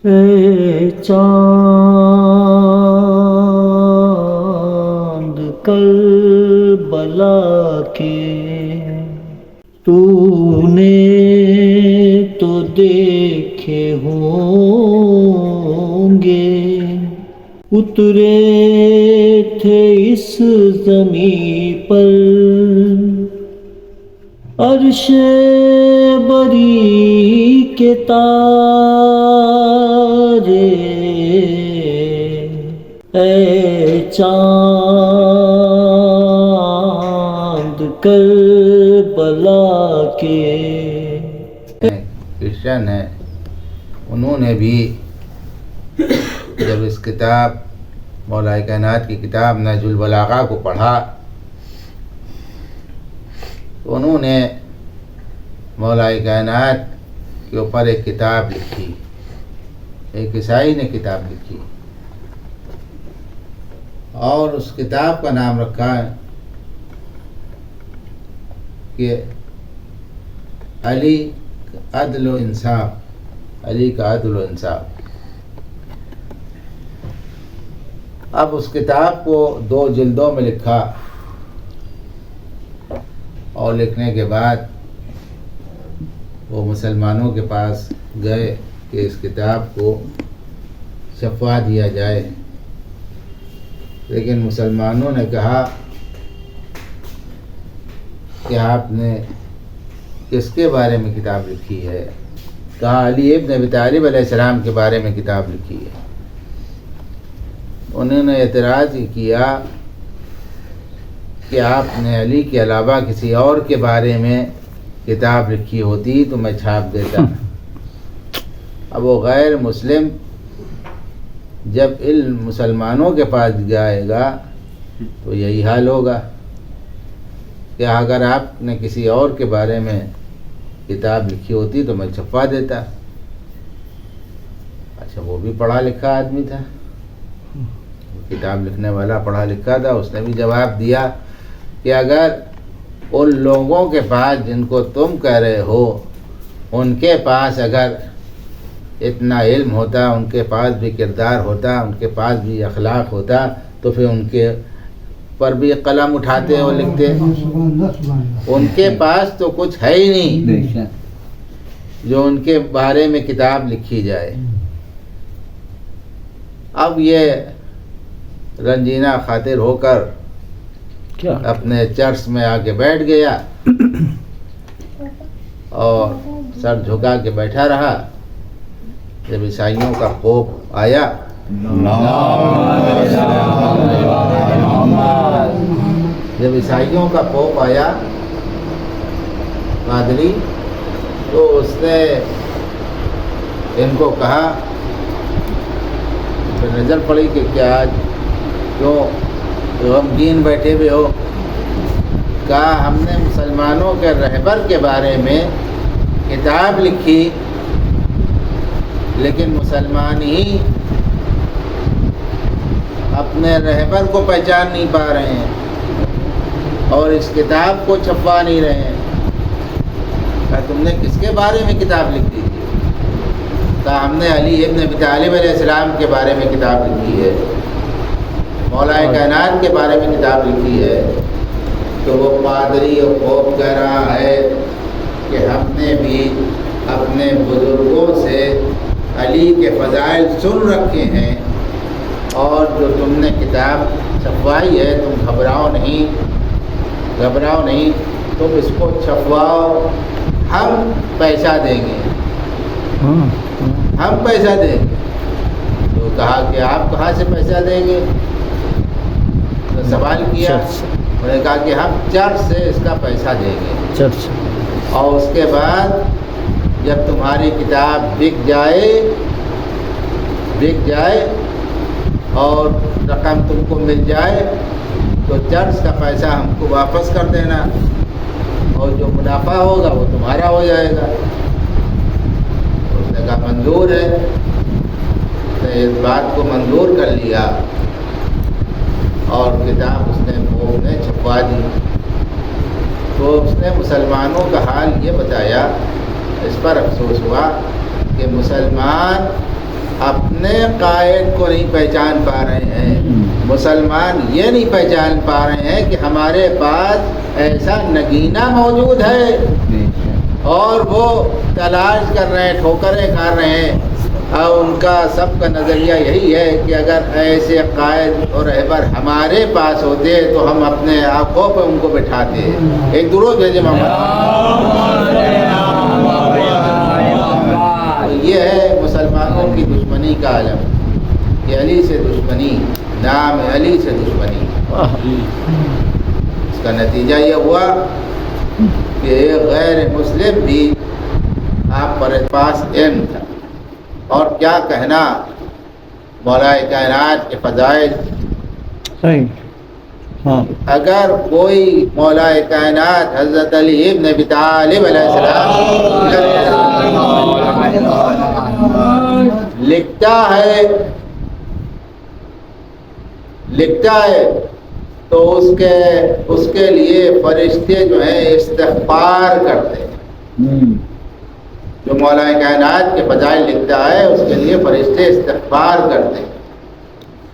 اے چاند کربلا کے تو نے تو دیکھے ہوں گے، اترے تھے اس زمیں پر عرش بری کے تارے، اے چاند کربلا کے۔ کرسچن ہیں، انہوں نے بھی جب اس کتاب مولا کائنات کی کتاب نہج البلاغہ کو پڑھا تو انہوں نے مولا کائنات کے اوپر ایک کتاب لکھی، ایک عیسائی نے کتاب لکھی اور اس کتاب کا نام رکھا ہے کہ علی عدل و انصاف، علی کا عدل و انصاف۔ اب اس کتاب کو 2 جلدوں میں لکھا اور لکھنے کے بعد وہ مسلمانوں کے پاس گئے کہ اس کتاب کو چھپوا دیا جائے، لیکن مسلمانوں نے کہا کہ آپ نے کس کے بارے میں کتاب لکھی ہے؟ کہا علی ابن ابی طالب علیہ السلام کے بارے میں کتاب لکھی ہے۔ انہوں نے اعتراض کیا کہ آپ نے علی کے علاوہ کسی اور کے بارے میں کتاب لکھی ہوتی تو میں چھاپ دیتا۔ اب وہ غیر مسلم جب علم مسلمانوں کے پاس جائے گا تو یہی حال ہوگا کہ اگر آپ نے کسی اور کے بارے میں کتاب لکھی ہوتی تو میں چھپوا دیتا۔ اچھا، وہ بھی پڑھا لکھا آدمی تھا، کتاب لکھنے والا پڑھا لکھا تھا، اس نے بھی جواب دیا کہ اگر ان لوگوں کے پاس جن کو تم کہہ رہے ہو ان کے پاس اگر اتنا علم ہوتا، ان کے پاس بھی کردار ہوتا، ان کے پاس بھی اخلاق ہوتا تو پھر ان کے پر بھی قلم اٹھاتے اور لکھتے۔ ان کے پاس تو کچھ ہے ہی نہیں جو ان کے بارے میں کتاب لکھی جائے۔ اب یہ رنجینہ خاطر ہو کر اپنے چرچ میں آ کے بیٹھ گیا اور سر جھکا کے بیٹھا رہا۔ جب عیسائیوں کا خوف آیا پادری تو اس نے ان کو کہا، پھر نظر پڑی کہ کیا آج کیوں غمگین بیٹھے ہوئے ہو؟ کہا ہم نے مسلمانوں کے رہبر کے بارے میں کتاب لکھی لیکن مسلمان ہی اپنے رہبر کو پہچان نہیں پا رہے ہیں اور اس کتاب کو چھپوا نہیں رہے ہیں۔ کہا تم نے کس کے بارے میں کتاب لکھی تھی؟ کہا ہم نے علی ابن ابی طالب علیہ السلام کے بارے میں کتاب لکھی ہے، مولا کائنات کے بارے میں کتاب لکھی ہے۔ تو وہ پادری اور خوف کہہ رہا ہے کہ ہم نے بھی اپنے بزرگوں سے علی کے فضائل سن رکھے ہیں اور جو تم نے کتاب چھپوائی ہے تم گھبراؤ نہیں، تم اس کو چھپواؤ، ہم پیسہ دیں گے۔ تو کہا کہ آپ کہاں سے پیسہ دیں گے؟ تو سوال کیا، انہوں نے کہا کہ ہم چرچ سے اس کا پیسہ دیں گے، اور اس کے بعد جب تمہاری کتاب بک جائے اور رقم تم کو مل جائے تو چرچ کا پیسہ ہم کو واپس کر دینا اور جو منافع ہوگا وہ تمہارا ہو جائے گا۔ تو اس نے کہا منظور ہے، نے اس بات کو منظور کر لیا اور کتاب اس نے چھپوا دی۔ تو اس نے مسلمانوں کا حال یہ بتایا، اس پر افسوس ہوا کہ مسلمان اپنے قائد کو نہیں پہچان پا رہے ہیں، مسلمان یہ نہیں پہچان پا رہے ہیں کہ ہمارے پاس ایسا نگینہ موجود ہے، اور وہ تلاش کر رہے ہیں، ٹھوکریں کھا رہے ہیں، اور ان کا سب کا نظریہ یہی ہے کہ اگر ایسے قائد اور رہبر ہمارے پاس ہوتے تو ہم اپنے آنکھوں پہ ان کو بٹھاتے۔ ایک درود بھیجے محمد۔ یہ ہے مسلمانوں کی دشمنی کا عالم، کہ علی سے دشمنی، نام علی سے دشمنی۔ اس کا نتیجہ یہ ہوا کہ ایک غیر مسلم بھی آپ پر پاس علم تھا، اور کیا کہنا مولا کائنات کے فضائل۔ اگر کوئی مولا کائنات حضرت علی ابن ابی طالب علیہ السلام لکھتا ہے تو اس کے لیے فرشتے جو ہیں استغفار کرتے ہیں۔ جو مولا کائنات کے فضائل لکھتا ہے اس کے لیے فرشتے استغفار کرتے ہیں،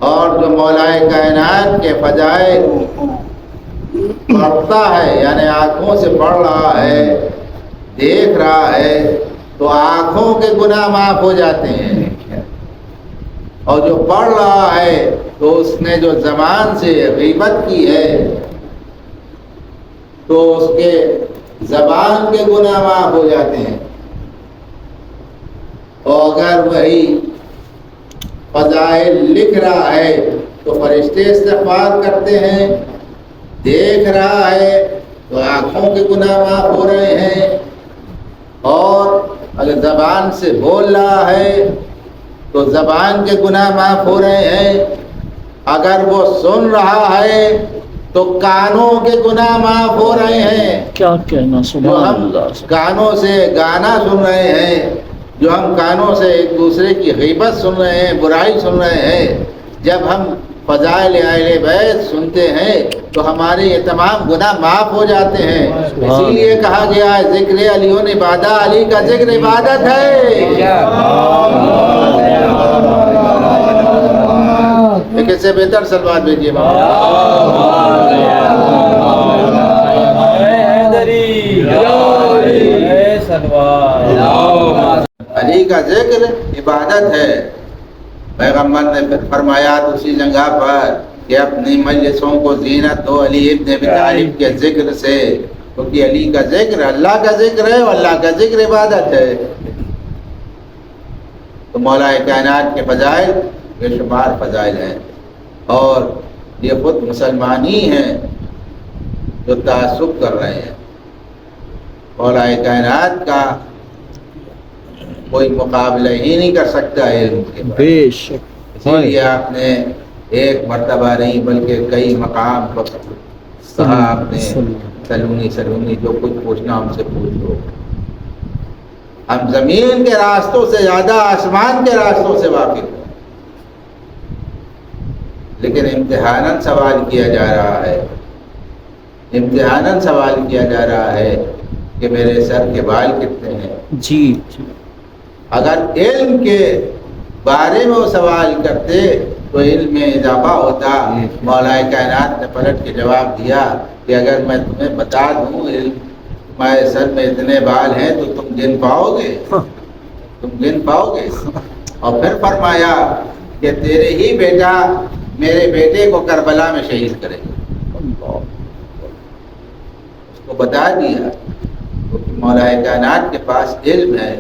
اور جو مولا کائنات کے فضائل پڑھتا ہے، یعنی آنکھوں سے پڑھ رہا ہے، دیکھ رہا ہے، تو آنکھوں کے گناہ معاف ہو جاتے ہیں، اور جو پڑھ رہا ہے تو اس نے جو زبان سے غیبت کی ہے تو اس کے زبان کے گناہ معاف ہو جاتے ہیں، اور اگر وہی فضائل لکھ رہا ہے تو فرشتے استغفار کرتے ہیں، دیکھ رہا ہے تو آنکھوں کے گناہ معاف ہو رہے ہیں، اور اگر زبان سے بول رہا ہے تو زبان کے گناہ معاف ہو رہے ہیں، اگر وہ سن رہا ہے تو کانوں کے گناہ معاف ہو رہے ہیں۔ کیا کہنا، سبحان اللہ۔ کانوں سے گانا سن رہے ہیں، جو ہم کانوں سے ایک دوسرے کی غیبت سن رہے ہیں، برائی سن رہے ہیں، جب ہم فضائل اہل بیت سنتے ہیں تو ہمارے یہ تمام گناہ معاف ہو جاتے ہیں۔ اسی لیے کہا گیا ہے ذکر علی عبادہ، علی کا ذکر عبادت ہے۔ ایک سے بہتر سلوات بھیجیے علی کا ذکر عبادت ہے۔ پیغمبر نے فرمایا اسی جگہ پر کہ اپنی مجلسوں کو زینت دو علی ابن ابی طالب کے ذکر سے، کیونکہ علی کا ذکر اللہ کا ذکر ہے، اور اللہ کا ذکر عبادت ہے۔ تو مولا کائنات کے فضائل بے شمار فضائل ہیں، اور یہ خود مسلمان ہی ہیں جو تعصب کر رہے ہیں۔ مولا کائنات کا کوئی مقابلہ ہی نہیں کر سکتا علم کے بارے۔ بے شک۔ اسی لیے آپ نے ایک مرتبہ نہیں بلکہ کئی مقام پر کہا آپ نے سلونی جو کچھ پوچھنا ہم سے پوچھ لو، ہم زمین کے راستوں سے زیادہ آسمان کے راستوں سے واقف ہیں، لیکن امتحاناً سوال کیا جا رہا ہے، امتحاناً سوال کیا جا رہا ہے کہ میرے سر کے بال کتنے ہیں۔ جی جی، اگر علم کے بارے میں وہ سوال کرتے تو علم میں اضافہ ہوتا۔ مولا کائنات نے پلٹ کے جواب دیا کہ اگر میں تمہیں بتا دوں علم تمہارے سر میں اتنے بال ہیں تو تم گن پاؤ گے؟ تم گن پاؤ گے؟ اور پھر فرمایا کہ تیرے ہی بیٹا میرے بیٹے کو کربلا میں شہید کرے گا۔ اس کو بتا دیا، کیونکہ مولا کائنات کے پاس علم ہے۔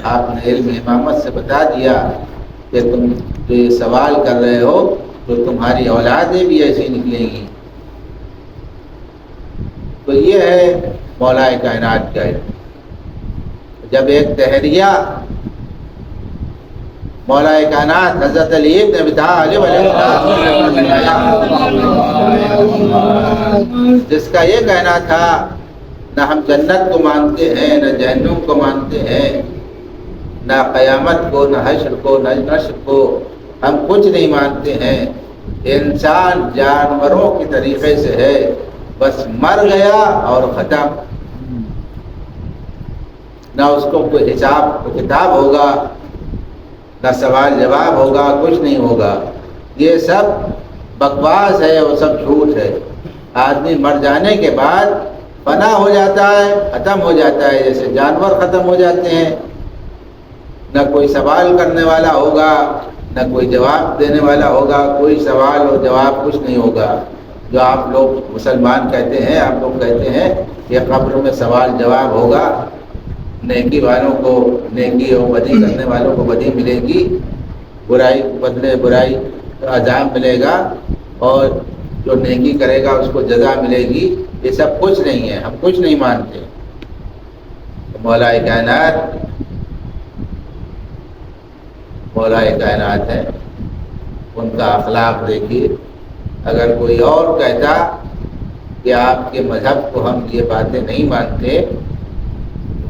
آپ نے علم امامت سے بتا دیا کہ تم جو یہ سوال کر رہے ہو تو تمہاری اولادیں بھی ایسی نکلیں گی۔ تو یہ ہے مولا کائنات کا علم۔ جب ایک دہریہ مولا کائنات حضرت علی ابن ابی طالب علیہ السلام جس کا یہ کہنا تھا نہ ہم جنت کو مانتے ہیں، نہ جہنم کو مانتے ہیں، نہ قیامت کو، نہ حشر کو، نہ نشر کو، ہم کچھ نہیں مانتے ہیں، انسان جانوروں کے طریقے سے ہے، بس مر گیا اور ختم، نہ اس کو کوئی حساب کتاب ہوگا، نہ سوال جواب ہوگا، کچھ نہیں ہوگا. یہ سب بکواس ہے اور سب جھوٹ ہے. آدمی مر جانے کے بعد فنا ہو جاتا ہے، ختم ہو جاتا ہے، جیسے جانور ختم ہو جاتے ہیں. نہ کوئی سوال کرنے والا ہوگا، نہ کوئی جواب دینے والا ہوگا. کوئی سوال اور جواب کچھ نہیں ہوگا. جو آپ لوگ مسلمان کہتے ہیں، آپ لوگ کہتے ہیں کہ قبر میں سوال جواب ہوگا، نیکی والوں کو نیکی اور بدی کرنے والوں کو بدی ملے گی، برائی بدلے برائی کا عذاب ملے گا، اور جو نیکی کرے گا اس کو جزا ملے گی. یہ سب کچھ نہیں ہے، ہم کچھ نہیں مانتے. مولا کائنات ہے، ان کا اخلاق دیکھیے. اگر کوئی اور کہتا کہ آپ کے مذہب کو ہم یہ باتیں نہیں مانتے،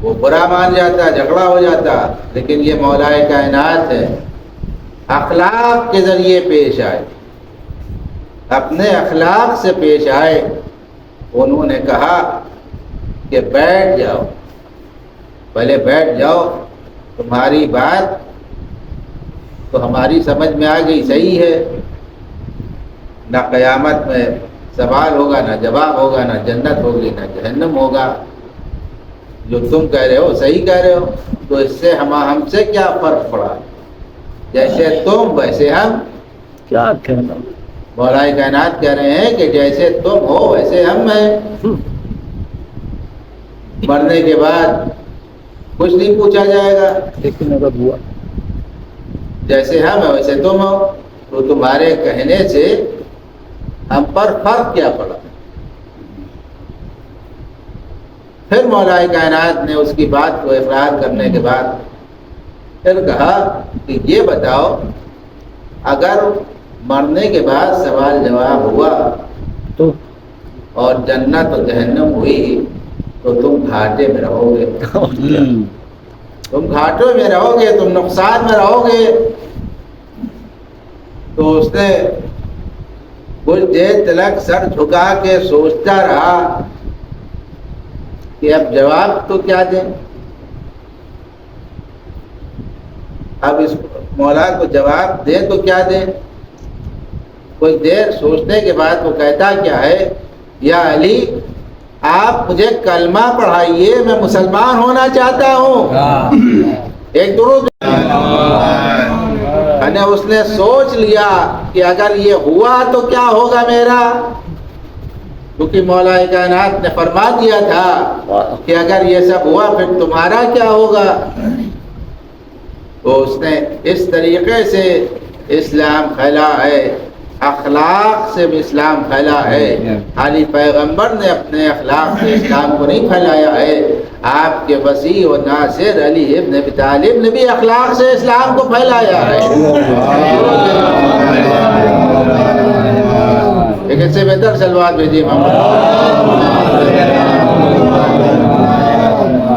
وہ برا مان جاتا، جھگڑا ہو جاتا. لیکن یہ مولا کائنات ہے، اخلاق کے ذریعے پیش آئے، اپنے اخلاق سے پیش آئے. انہوں نے کہا کہ بیٹھ جاؤ، پہلے بیٹھ جاؤ، تمہاری بات تو ہماری سمجھ میں آ گئی، صحیح ہے. نہ قیامت میں سوال ہوگا، نہ جواب ہوگا، نہ جنت ہوگی، نہ جہنم ہوگا. جو تم کہہ رہے ہو صحیح کہہ رہے ہو. تو اس سے ہم سے کیا فرق پڑا؟ جیسے تم ویسے ہم. کیا کہنا. مولا کائنات کہہ رہے ہیں کہ جیسے تم ہو ویسے ہم ہیں. مرنے کے بعد کچھ نہیں پوچھا جائے گا. لیکن اگر ہوا جیسے ہم ہیں ویسے تم ہو. تو تمہارے کہنے سے ہم پر فرق کیا پڑا؟ پھر مولا کائنات نے اس کی بات کو اقرار کرنے کے بعد پھر کہا کہ یہ بتاؤ، اگر مرنے کے بعد سوال جواب ہوا تو اور جنت اور جہنم ہوئی تو تم گھاٹے میں رہو گے. تم گھاٹوں میں رہو گے، تم نقصان میں رہو گے. تو اس نے کچھ دیر تلک سر جھکا کے سوچتا رہا کہ اب جواب تو کیا دیں. اب اس مولا کو جواب دیں تو کیا دیں. کچھ دیر سوچنے کے بعد وہ کہتا کیا ہے، یا علی آپ مجھے کلمہ پڑھائیے، میں مسلمان ہونا چاہتا ہوں. ایک درود. اس نے سوچ لیا کہ اگر یہ ہوا تو کیا ہوگا میرا، کیونکہ مولا کائنات نے فرما دیا تھا کہ اگر یہ سب ہوا پھر تمہارا کیا ہوگا. تو اس نے اس طریقے سے اسلام پھیلا ہے، اخلاق سے بھی اسلام پھیلا ہے. خالی پیغمبر نے اپنے اخلاق سے اسلام کو نہیں پھیلایا ہے، آپ کے وسیع و ناصر علی ابن ابی طالب نے بھی اخلاق سے اسلام کو پھیلایا ہے. لیکن سے بہتر سلوات بھیجیے محمد.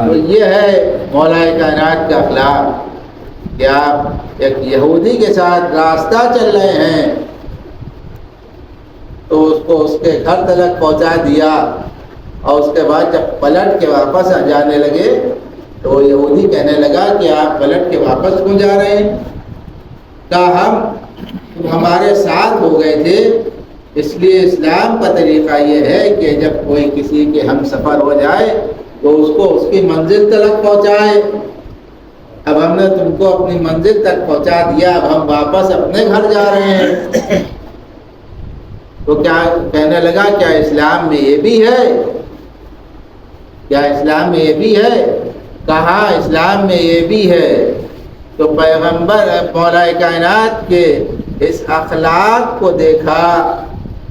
تو یہ ہے مولا کائنات کا اخلاق کہ آپ ایک یہودی کے ساتھ راستہ چل رہے ہیں تو اس کو اس کے گھر تک پہنچا دیا، اور اس کے بعد جب پلٹ کے واپس جانے لگے تو وہ یہودی کہنے لگا کہ آپ پلٹ کے واپس کیوں جا رہے ہیں؟ کہا ہم ہمارے ساتھ ہو گئے تھے، اس لیے اسلام کا طریقہ یہ ہے کہ جب کوئی کسی کے ہم سفر ہو جائے تو اس کو اس کی منزل تک پہنچائے. اب ہم نے تم کو اپنی منزل تک پہنچا دیا، اب ہم واپس اپنے گھر جا رہے ہیں. تو کیا کہنے لگا، کیا اسلام میں یہ بھی ہے؟ کیا اسلام میں یہ بھی ہے؟ کہا اسلام میں یہ بھی ہے. تو پیغمبر مولا کائنات کے اس اخلاق کو دیکھا،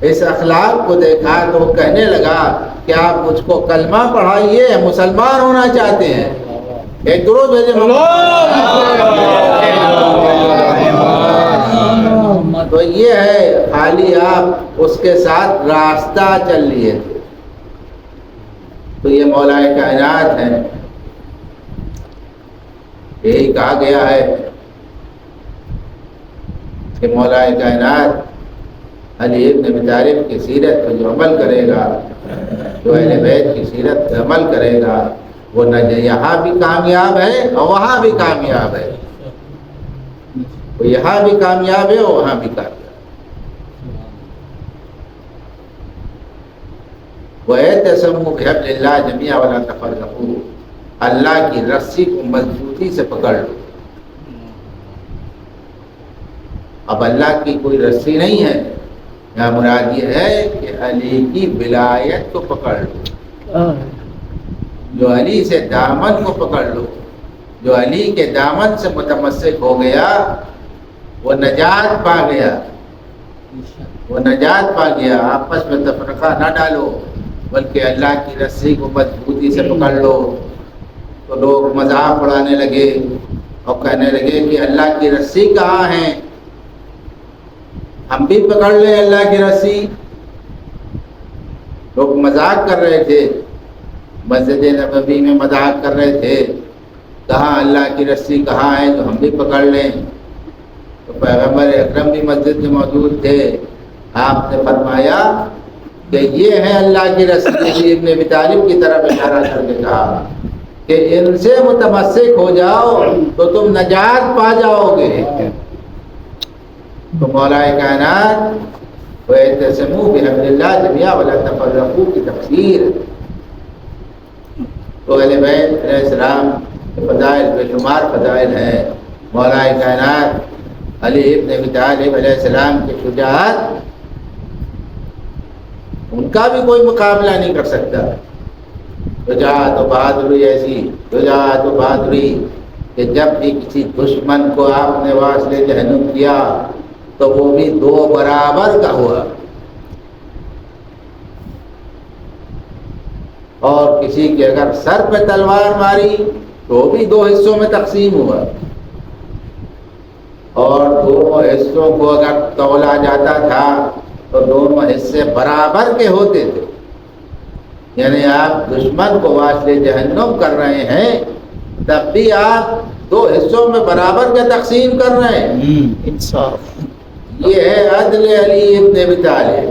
اس اخلاق کو دیکھا تو وہ کہنے لگا کہ آپ مجھ کو کلمہ پڑھائیے، مسلمان ہونا چاہتے ہیں. ایک درود بھیجے. تو یہ ہے، خالی آپ اس کے ساتھ راستہ چل لیے تھے. تو یہ مولا کائنات ہے. یہی کہا گیا ہے کہ مولا کائنات علی ابن ابی طالب کی سیرت پر جو عمل کرے گا، جو اہل بیت کی سیرت پر عمل کرے گا، وہ نہ یہاں بھی کامیاب ہے اور وہاں بھی کامیاب ہے. وہ یہاں بھی کامیاب ہے اور وہاں بھی کامیاب ہے۔ وَاعْتَصِمُوا بِحَبْلِ اللَّهِ جَمِيعًا وَلَا تَفَرَّقُوا، اللہ کی رسی کو مضبوطی سے پکڑ لو۔ اب اللہ کی کوئی رسی نہیں ہے، یہاں مراد یہ ہے کہ علی کی ولایت کو پکڑ لو، جو علی سے دامن کو پکڑ لو۔ جو علی کے دامن سے متمسک ہو گیا وہ نجات پا گیا، وہ نجات پا گیا۔ آپس میں تفرقہ نہ ڈالو بلکہ اللہ کی رسی کو مضبوطی سے پکڑ لو۔ تو لوگ مذاق اڑانے لگے اور کہنے لگے کہ اللہ کی رسی کہاں ہے، ہم بھی پکڑ لیں اللہ کی رسی۔ لوگ مذاق کر رہے تھے، مسجد نبوی میں مذاق کر رہے تھے، کہاں اللہ کی رسی کہاں ہے تو ہم بھی پکڑ لیں۔ تو پیغمبر اکرم بھی مسجد میں موجود تھے، آپ نے فرمایا کہ یہ ہے اللہ کی رسی۔ ابن ابی طالب کی طرف اشارہ کر کے کہا کہ ان سے متمسک ہو جاؤ تو تم نجات پا جاؤ گے۔ تو مولا کائنات وَاعْتَصِمُوا بِحَبْلِ اللَّهِ جَمِيعًا وَلَا تَفَرَّقُوا کی تفسیر۔ تو اہل بیت علیہ السلام کے فضائل بے شمار فضائل ہیں۔ مولا کائنات علی ابن ابی طالب علیہ السلام کی شجاعت، ان کا بھی کوئی مقابلہ نہیں کر سکتا۔ شجاعت و بہادری ایسی شجاعت و بہادری کہ جب بھی کسی دشمن کو آپ نے واصل جہنم کیا تو وہ بھی 2 برابر کا ہوا، اور کسی کے اگر سر پہ تلوار ماری تو وہ بھی 2 حصوں میں تقسیم ہوا، اور 2 حصوں کو اگر تولا جاتا تھا تو دونوں حصے برابر کے ہوتے تھے۔ یعنی آپ دشمن کو واصل جہنم کر رہے ہیں تب بھی آپ 2 حصوں میں برابر کے تقسیم کر رہے ہیں۔ انصاف۔ یہ ہے عدل علی ابن ابی طالب۔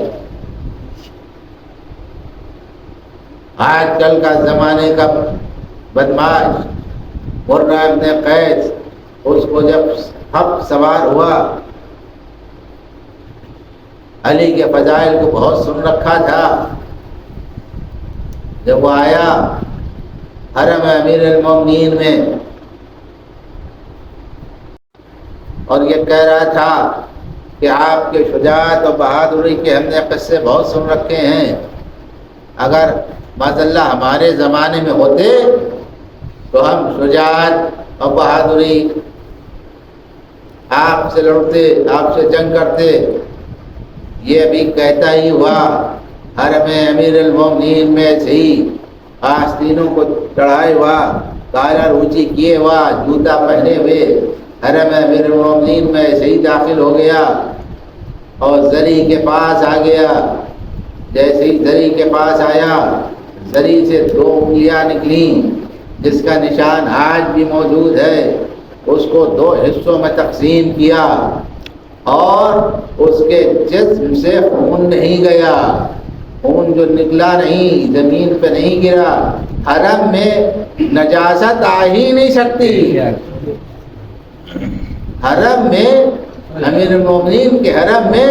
آج کل کا زمانے کا بدماش مرہ ابن قیس، اس کو جب حق سوار ہوا، علی کے فضائل کو بہت سن رکھا تھا، جب وہ آیا حرم امیر المومنین میں اور یہ کہہ رہا تھا کہ آپ کے شجاعت اور بہادری کے ہم نے قصے بہت سن رکھے ہیں، اگر معاذ اللہ ہمارے زمانے میں ہوتے تو ہم شجاعت اور بہادری آپ سے لڑتے، آپ سے جنگ کرتے۔ یہ بھی کہتا ہی ہوا حرم امیر المومنین میں سے ہی آستینوں کو چڑھائے ہوا، کالر اونچی کیے ہوا، جوتا پہنے ہوئے حرم امیر المومنین میں سے ہی داخل ہو گیا اور زری کے پاس آ گیا۔ جیسے ہی زری کے پاس آیا، زری سے 2 انگلیاں نکلیں جس کا نشان آج بھی موجود ہے، اس کو 2 حصوں میں تقسیم کیا، اور اس کے جسم سے خون نہیں گیا، خون جو نکلا نہیں، زمین پہ نہیں گرا۔ حرم میں نجاست آ ہی نہیں سکتی، حرم میں امیر المومنین کے حرم میں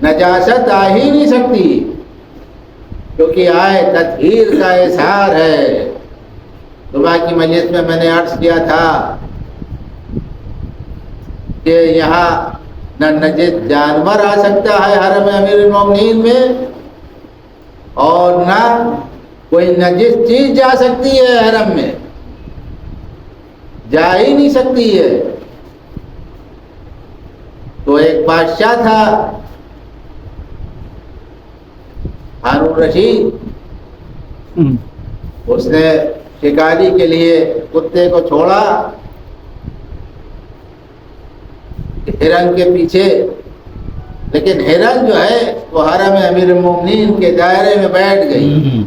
نجاست آ ہی نہیں سکتی، کیونکہ آئے تطہیر کا اظہار ہے۔ صبح کی مجلس میں نے عرض کیا تھا کہ یہاں نہ نجس جانور آ سکتا ہے حرم امیر المومنین میں، اور نہ کوئی نجس چیز جا سکتی ہے حرم میں، جا ہی نہیں سکتی ہے۔ تو ایک بادشاہ تھا ہارون رشید، اس نے شکاری کے لیے کتے کو چھوڑا ہرن کے پیچھے، لیکن ہرن جو ہے وہ حرم امیر المومنین کے دائرے میں بیٹھ گئی۔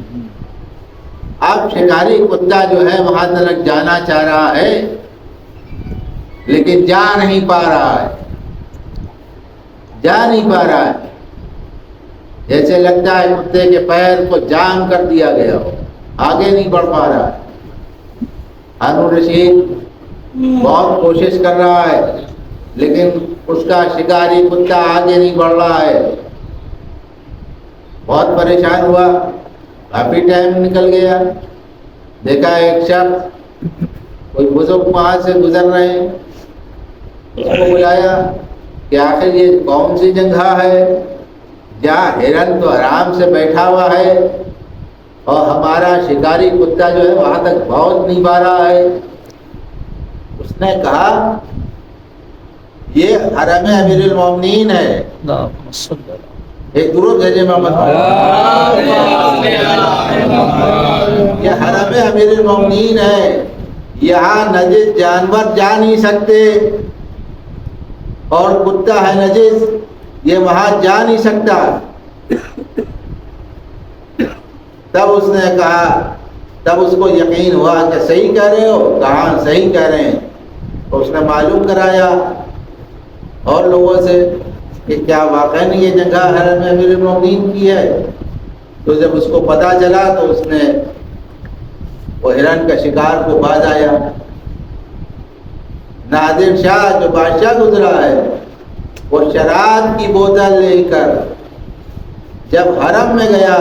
اب شکاری کتا جو ہے وہاں تک جانا چاہ رہا ہے لیکن جا نہیں پا رہا ہے، جا نہیں پا رہا ہے، جیسے لگتا ہے کتے کے پیر کو جام کر دیا گیا ہو، آگے نہیں بڑھ پا رہا ہے۔ ہارون رشید بہت کوشش کر رہا ہے لیکن اس کا شکاری کتا آگے نہیں بڑھ رہا ہے. بہت پریشان ہوا. کافی ٹائم نکل گیا. دیکھا ایک شخص کوئی بزرگ وہاں سے گزر رہے ہیں. اس کو بلایا کہ آخر یہ کون سی جگہ ہے جہاں ہرن تو آرام سے بیٹھا ہوا ہے اور ہمارا شکاری کتا جو ہے وہاں تک پہنچ نہیں پا رہا ہے. اس نے کہا یہ حرم امیر المومنین ہے. اللهم صل على ایک درود بھیجے محمد. یہ حرم امیر المومنین ہے. یہاں نجس جانور جا نہیں سکتے اور کتا ہے نجس یہ وہاں جا نہیں سکتا. تب اس نے کہا، تب اس کو یقین ہوا کہ صحیح کہہ رہے ہو. کہاں صحیح کہہ رہے ہیں. تو اس نے معلوم کرایا اور لوگوں سے کہ کیا واقعی یہ جگہ حرم امیر المومنین کی ہے. تو جب اس کو پتہ چلا تو اس نے وہ ہرن کا شکار کو باز آیا. نادر شاہ جو بادشاہ گزرا ہے وہ شراب کی بوتل لے کر جب حرم میں گیا،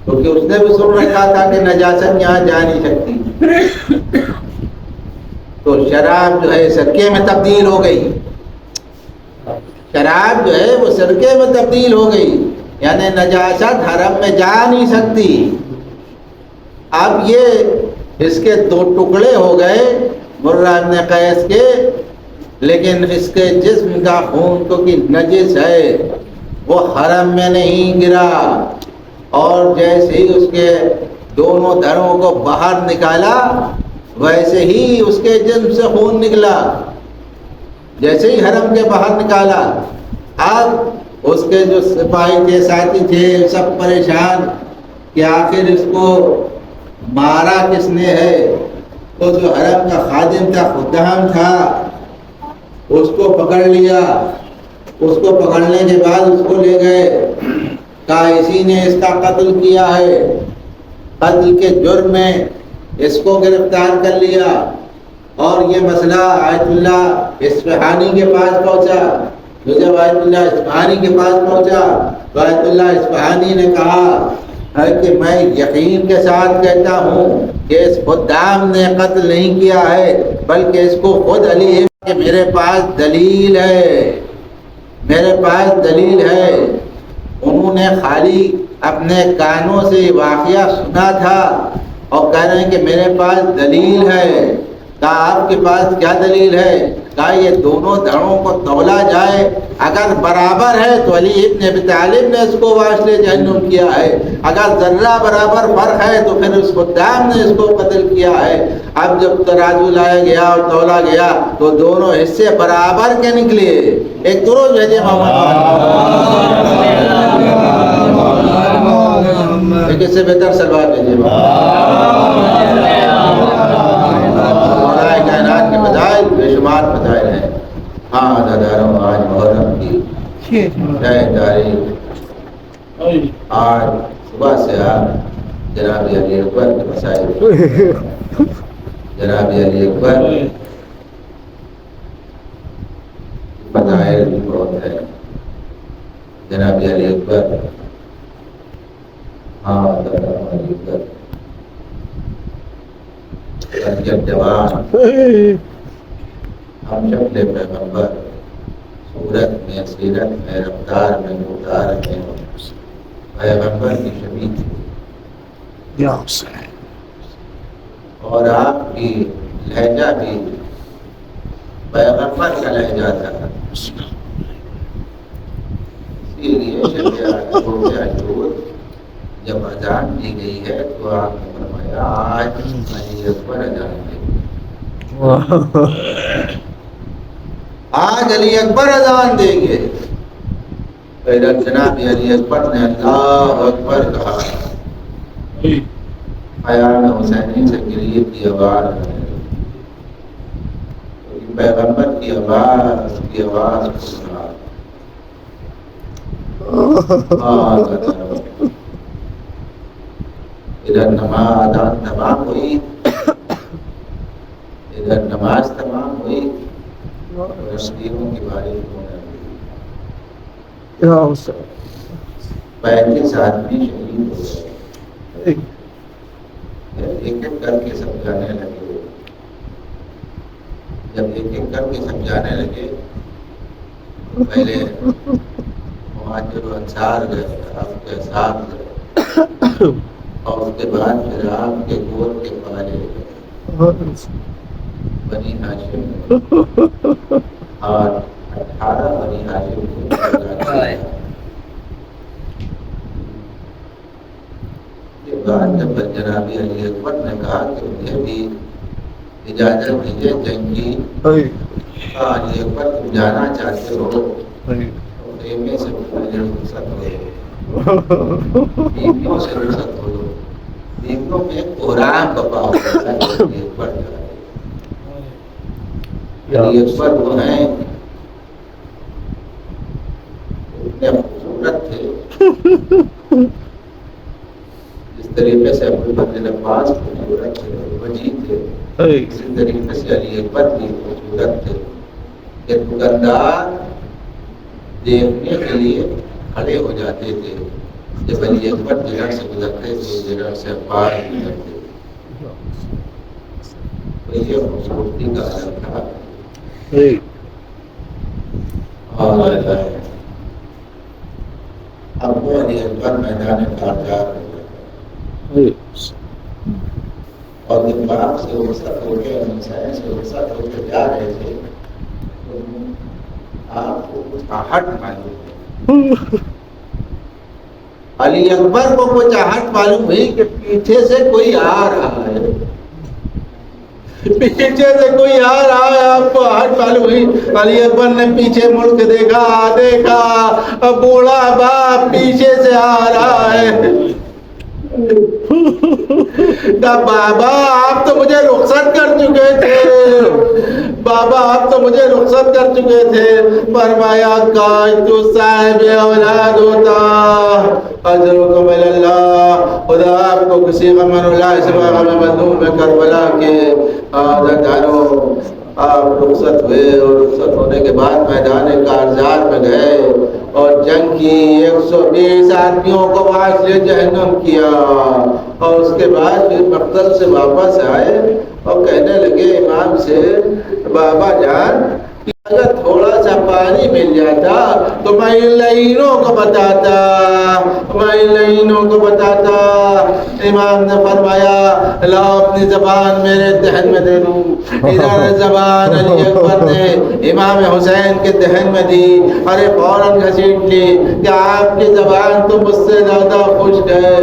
کیونکہ اس نے بھی سن رکھا تھا کہ نجاست یہاں جا نہیں سکتی، تو شراب جو ہے سرکے میں تبدیل ہو گئی. شراب جو ہے وہ سرکے میں تبدیل ہو گئی، یعنی نجاست حرم میں جا نہیں سکتی. اب یہ اس کے دو ٹکڑے ہو گئے مرہ ابن قیس کے، لیکن اس کے جسم کا خون تو کہ نجس ہے وہ حرم میں نہیں گرا. اور جیسے ہی اس کے دونوں دھڑوں کو باہر نکالا ویسے ہی اس کے جسم سے خون نکلا. جیسے ہی حرم کے باہر نکالا، اب اس کے جو سپاہی تھے، ساتھی تھے، سب پریشان کہ آخر اس کو مارا کس نے ہے. تو جو حرم کا خادم تھا، خدام تھا، اس کو پکڑ لیا. اس کو پکڑنے کے بعد اس کو لے گئے، کہا اسی نے اس کا قتل کیا ہے. قتل کے جرم میں اس کو گرفتار کر لیا. اور یہ مسئلہ آیت اللہ اصفہانی کے پاس پہنچا. تو جب آیت اللہ اصفہانی کے پاس پہنچا تو آیت اللہ اصفہانی نے کہا ہے کہ میں یقین کے ساتھ کہتا ہوں کہ اس خدام نے قتل نہیں کیا ہے، بلکہ اس کو خود علی ہے کہ میرے پاس دلیل ہے، میرے پاس دلیل ہے. انہوں نے خالی اپنے کانوں سے واقعہ سنا تھا اور کہہ رہے ہیں کہ میرے پاس دلیل ہے. کہا آپ کے پاس کیا دلیل ہے؟ کہا یہ دونوں دھڑوں کو تولا جائے، اگر برابر ہے تو علی ابن ابی طالب نے اس کو واسطے جہنم کیا ہے، اگر ذرہ برابر فرق ہے تو پھر اس خدام نے اس کو قتل کیا ہے. اب جب ترازو لایا گیا اور تولا گیا تو دونوں حصے برابر کے نکلے. ایک درود بھیجے ایک اس سے بہتر سلوات بھیجے کائنات کے فضائل بے شمار فضائل ہیں. ہاں داداروں آج محرم کی 6 تاریخ، آج صبح سے آپ جناب علی اکبر کے مسائل، جناب علی اکبر فضائل بھی بہت ہے. جناب علی اکبر، ہاں داداروں علی اکبر جب جوان ہم شکل پیغمبر، صورت میں، سیرت میں، رفتار میں، کردار میں پیغمبر کی شبیہ تھی اور آپ کی لہجہ بھی پیغمبر کا لہجہ تھا. اسی لیے شب عاشور جب اذان دی گئی ہے تو آپ نے فرمایا آج علی اکبر اذان دیں گے، آج علی اکبر اذان دیں گے. پھر جناب علی اکبر نے اللہ اکبر کہا. خیام حسینی سے گریے کی آواز ہے، پیغمبر کی آواز کو سنا. ادھر نماز تمام ہوئی، ادھر نماز تمام ہوئی اور تیروں کی بارش ہونے لگی. 35 آدمی شہید ہو گئے. ایک ایک کر کے سمجھانے لگے. جب ایک ایک کر کے سمجھانے لگے تو پہلے مہاجر و انصار گئے, آپ کے ساتھ گئے, اور اس کے بعد پھر آپ کے گود کے پالے بنی ہاشم اور 18 بنی ہاشم کے بعد جب جناب علی اکبر نے کہا کہ مجھے بھی اجازت دیجیے جنگ کی. علی اکبر تم جانا چاہتے ہو تو خیمے سے پہلے رخصت ہو جاؤ, بیویوں سے رخصت ہو جاؤ. بیویوں میں قرآن بپا ہوتا ہے. علی اکبر علی اکبر وہ ہیں اتنے خوبصورت تھے جس طریقے سے ابو بکر عباس خوبصورت تھے, وجیح تھے, اسی طریقے سے علی اکبر بھی خوبصورت تھے کہ دکاندار دیکھنے کے لیے کھڑے ہو جاتے تھے. جب علی اکبر جگہ سے گزرتے تھے, جگہ سے عباس گزرتے تھے. تو یہ خوبصورتی کا عالم تھا. اور ابو علی اکبر میدان کارزار ہو گئے اور جب باپ سے رخصت ہو کے حسین سے رخصت ہو کے جا رہے تھے تو آپ کو کچھ آہٹ معلوم ہوئی. علی اکبر کو کچھ آہٹ معلوم ہوئی کہ پیچھے سے کوئی آ رہا ہے, پیچھے سے کوئی آ رہا ہے. آپ کو آہٹ معلوم ہوئی. علی اکبر نے پیچھے مڑ کے دیکھا بوڑھا باپ پیچھے سے آ رہا ہے. بابا آپ تو مجھے رخصت کر چکے تھے, بابا آپ تو مجھے رخصت کر چکے تھے. فرمایا کاش تو صاحب اولاد ہوتا, اجرکم اللہ, خدا آپ کو کسی غم اللہ سوا غم مظلوم میں کربلا کے دارو. آپ رخصت ہوئے اور رخصت ہونے کے بعد میدان کارزار میں گئے اور جنگ کی. 120 آدمیوں کو وہاں سے جہنم کیا اور اس کے بعد پھر مقتل سے واپس آئے اور کہنے لگے امام سے, بابا جان اگر تھوڑا سا پانی مل جاتا تو میں ان لائنوں کو بتاتا, میں ان لائنوں کو بتاتا. امام نے فرمایا لاؤ اپنی زبان میرے دہن میں دے دوں. ادھر زبان علی اکبر نے امام حسین کے دہن میں دی. ارے فوراً گھسیٹ لی کہ آپ کی زبان تو مجھ سے زیادہ خشک ہے,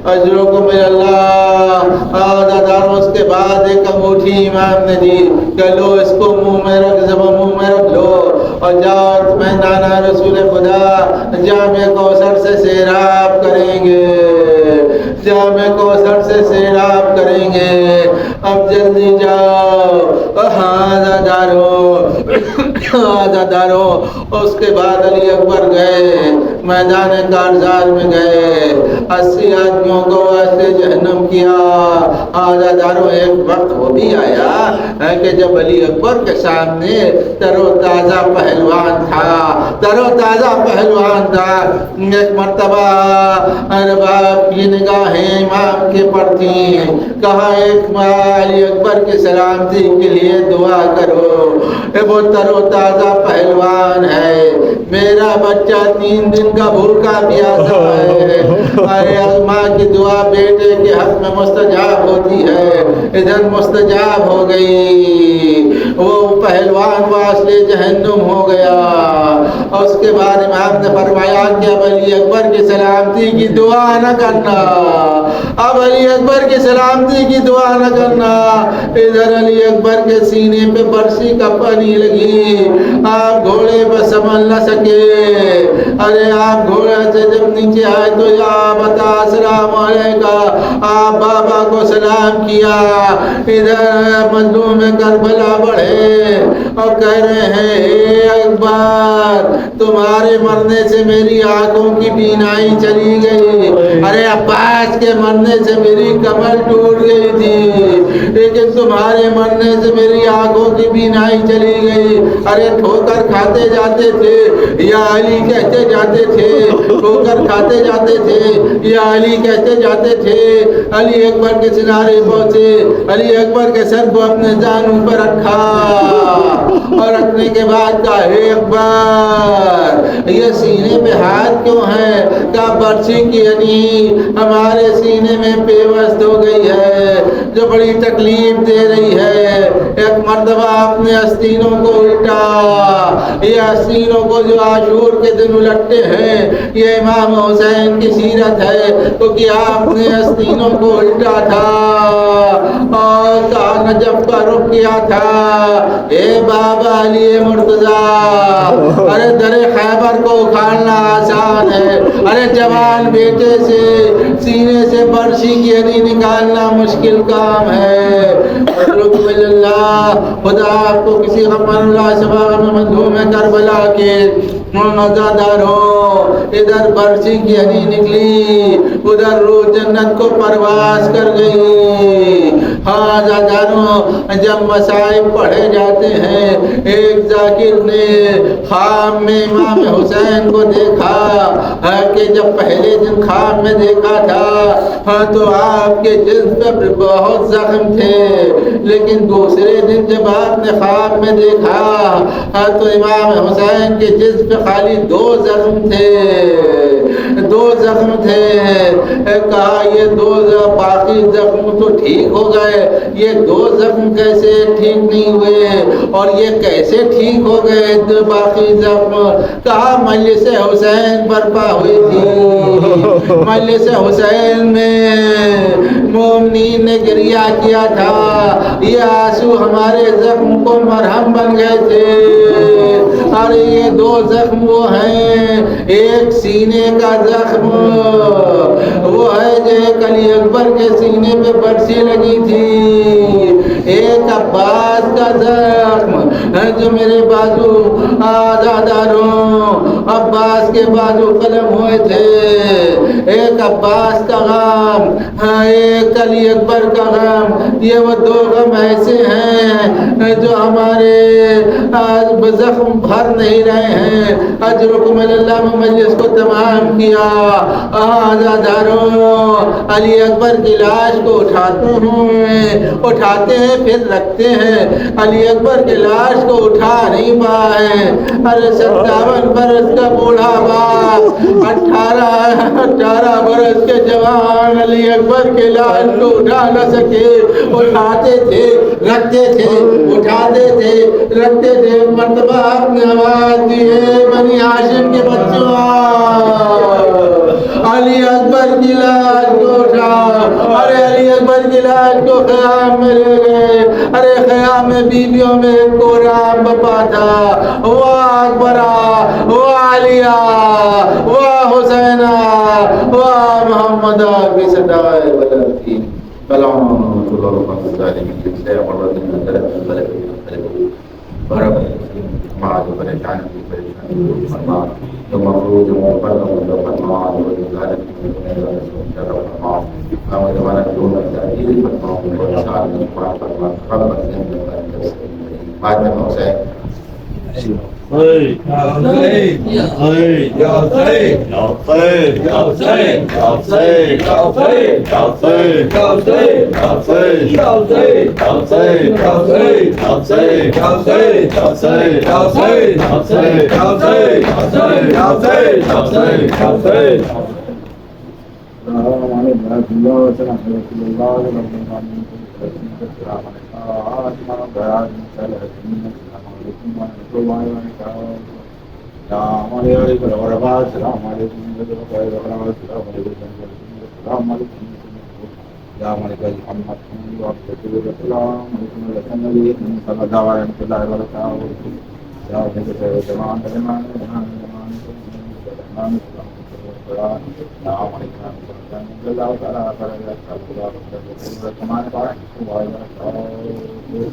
اجرکم اللہ. اور اس کے بعد ایک انگوٹھی امام نے دی کہ لو اس کو منہ میں رکھ, منہ میں رکھ لو اور جاؤ تمہیں نانا رسول خدا جامع کوثر سے سیراب کریں گے, جامع کوثر سے سیراب کریں گے. اب جلدی جاؤ, آزادارو. اس کے بعد علی اکبر گئے میدان کارزار میں گئے, 80 آدمیوں کو واسطے جہنم کیا. آزادارو ایک وقت وہ بھی آیا کہ جب علی اکبر کے سامنے تر و تازہ پہلوان تھا, تر و تازہ پہلوان تھا. ایک مرتبہ ارباب کی نگاہیں امام کے پر تھیں, کہا ایک علی اکبر کی سلامتی کے لیے دعا کرو, وہ تر و تازہ پہلوان ہے, میرا بچہ 3 دن کا بھوکا پیاسا ہے. ارے ماں کی دعا بیٹے کے حق میں مستجاب ہوتی ہے, ادھر مستجاب ہو گئی. وہ پہلوان واسطے جہنم ہو گیا. اور اس کے بعد امام نے فرمایا کہ اب علی اکبر کی سلامتی کی دعا نہ کرنا, اب علی اکبر کی سلامتی کی دعا نہ کرنا. ادھر علی اکبر کے سینے پہ برسی کا پانی لگی, آپ گھوڑے پر سنبھل نہ سکے. ارے آپ گھوڑے سے جب نیچے آئے تو یا بتا السلام علیکم, بابا کو سلام کیا. ادھر مظلوم کربلا بڑھے اور کہہ رہے ہیں اے اکبر تمہارے مرنے سے میری آنکھوں کی بینائی چلی گئی. ارے عباس کے مرنے سے میری کمر ٹوٹ گئی تھی لیکن تمہارے مرنے سے میری آنکھوں کی بینائی چلی گئی. ارے ٹھوکر کھاتے جاتے تھے یا علی کہتے جاتے تھے, ٹھوکر کھاتے جاتے تھے یا علی کہتے جاتے تھے. علی اکبر کے کنارے پہنچے, علی اکبر کے سر کو اپنے جانوں پر رکھا اور رکھنے کے بعد کہا اے اکبر یہ سینے پہ ہاتھ کیوں ہے؟ کہا برچی کی یعنی ہمارے سینے میں پیوست ہو گئی ہے جو بڑی تکلیف دے رہی ہے. ایک مرتبہ اپنے آستینوں کو الٹا, یہ آستینوں کو جو عاشور کے دن الٹتے ہیں یہ امام حسین کی سیرت ہے کیونکہ آپ نے آستینوں کو الٹا تھا اور کہا نجف کا رخ کیا تھا اے بابا علی مرتضیٰ ارے در خیبر کو اکھاڑنا آسان ہے, ارے جوان بیٹے سے سینے سے برشی کی یعنی نکالنا مشکل کام ہے. اللہ خدا آپ کو کسی غم اللہ سبا میں مظلوم کربلا کے نوزادار ہو. ادھر برسی کی ہنی نکلی ادھر روح جنت کو پرواز کر گئی. ہاں زادانوں جب مصائب پڑھے جاتے ہیں ایک ذاکر نے خواب میں امام حسین کو دیکھا کہ جب پہلے دن خواب میں دیکھا تھا تو آپ کے جسم پہ بہت زخم تھے لیکن دوسرے دن جب آپ نے خواب میں دیکھا تو امام حسین کے جسم پہ خالی 2 زخم تھے, 2 زخم تھے. کہا یہ 2 باقی زخم تو ٹھیک ہو گئے, یہ 2 زخم کیسے ٹھیک نہیں ہوئے اور یہ کیسے ٹھیک ہو گئے باقی زخم؟ کہا مجلس حسین برپا ہوئی تھی, مجلس حسین میں مومنین نے گریہ کیا تھا, یہ آنسو ہمارے زخم کو مرہم بن گئے تھے. اور یہ 2 زخم وہ ہیں, ایک سینے کا زخم وہ ہے جو ایک علی اکبر کے سینے پہ برسی لگی تھی, ایک عباس کا زخم جو میرے بازو آزاداروں عباس کے بازو قلم ہوئے تھے, ایک عباس کا غم ایک علی اکبر کا غم. یہ وہ 2 غم ایسے ہیں جو ہمارے زخم بھر نہیں رہے ہیں. اجرکم اللہ مجلس کو تمام کیا. آزاداروں علی اکبر کی لاش کو اٹھاتے ہیں پھر رکھتے ہیں, علی اکبر کی لاش کو اٹھا نہیں پائے. ارے 57 برس کا بوڑھا باپ 18 برس کے جوان علی اکبر کی لاش کو اٹھا نہ سکے. اٹھاتے تھے رکھتے تھے, اٹھاتے تھے رکھتے تھے. مرتبہ آپ نے آواز دی ہے بنی ہاشم کے بچوں علی اکبر کی لاش کو اٹھا. ارے علی اکبر کی لاش کو خیام میں لے گئے. ارے خیام میں بیویوں میں قرآن بپا تھا, واہ اکبرہ واہ علیہ واہ حسینہ واہ محمد کی صدائے بلندی.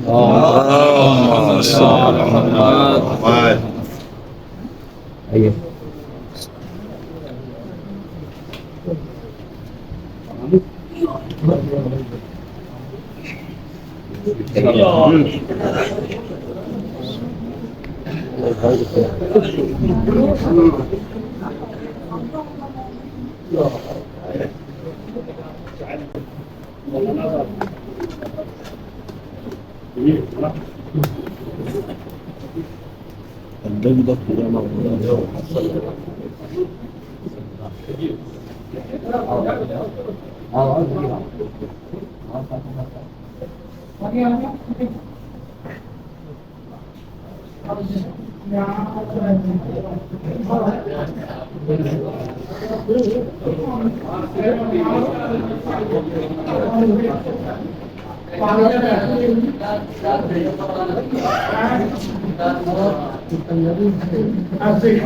اللهم صل على محمد. أيه. البيضة يا مولانا. As they